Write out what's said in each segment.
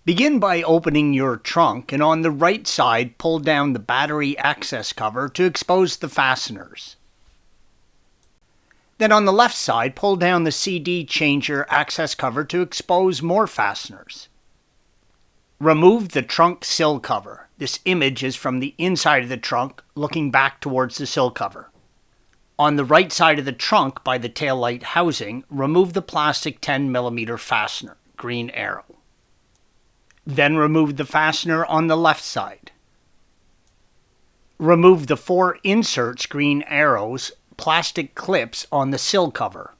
Begin by opening your trunk, and on the right side pull down the battery access cover to expose the fasteners. Then on the left side pull down the CD changer access cover to expose more fasteners. Remove the trunk sill cover. This image is from the inside of the trunk looking back towards the sill cover. On the right side of the trunk by the taillight housing, remove the plastic 10mm fastener, green arrow. Then remove the fastener on the left side. Remove the 4 inserts, green arrows, plastic clips on the sill cover.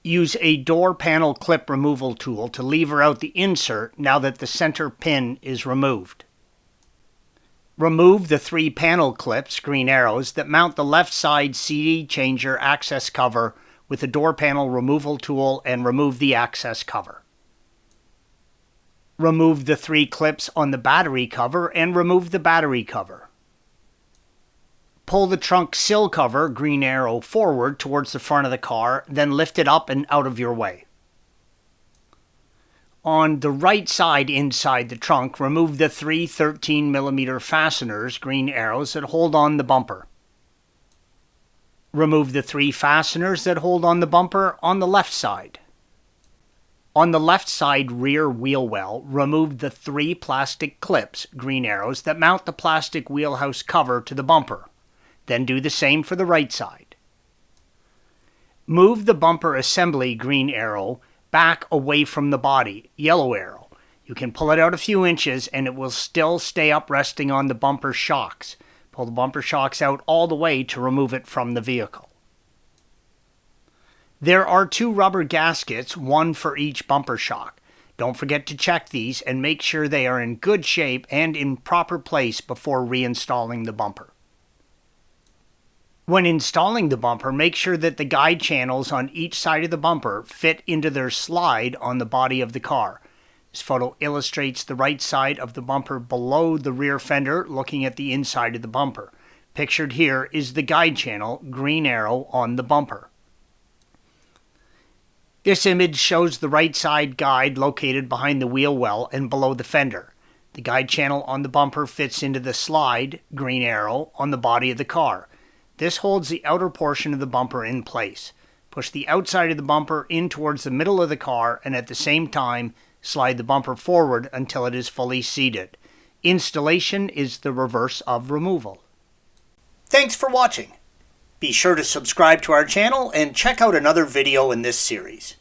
Use a door panel clip removal tool to lever out the insert now that the center pin is removed. Remove the 3 panel clips, green arrows, that mount the left side CD changer access cover with the door panel removal tool and remove the access cover. Remove the 3 clips on the battery cover and remove the battery cover. Pull the trunk sill cover, green arrow, forward towards the front of the car, then lift it up and out of your way. On the right side inside the trunk, remove the 3 13mm fasteners, green arrows, that hold on the bumper. Remove the 3 fasteners that hold on the bumper on the left side. On the left side rear wheel well, remove the 3 plastic clips, green arrows, that mount the plastic wheelhouse cover to the bumper. Then do the same for the right side. Move the bumper assembly, green arrow, back away from the body, yellow arrow. You can pull it out a few inches and it will still stay up resting on the bumper shocks. Pull the bumper shocks out all the way to remove it from the vehicle. There are 2 rubber gaskets, one for each bumper shock. Don't forget to check these and make sure they are in good shape and in proper place before reinstalling the bumper. When installing the bumper, make sure that the guide channels on each side of the bumper fit into their slide on the body of the car. This photo illustrates the right side of the bumper below the rear fender looking at the inside of the bumper. Pictured here is the guide channel, green arrow, on the bumper. This image shows the right side guide located behind the wheel well and below the fender. The guide channel on the bumper fits into the slide, green arrow, on the body of the car. This holds the outer portion of the bumper in place. Push the outside of the bumper in towards the middle of the car and at the same time slide the bumper forward until it is fully seated. Installation is the reverse of removal. Thanks for watching. Be sure to subscribe to our channel and check out another video in this series.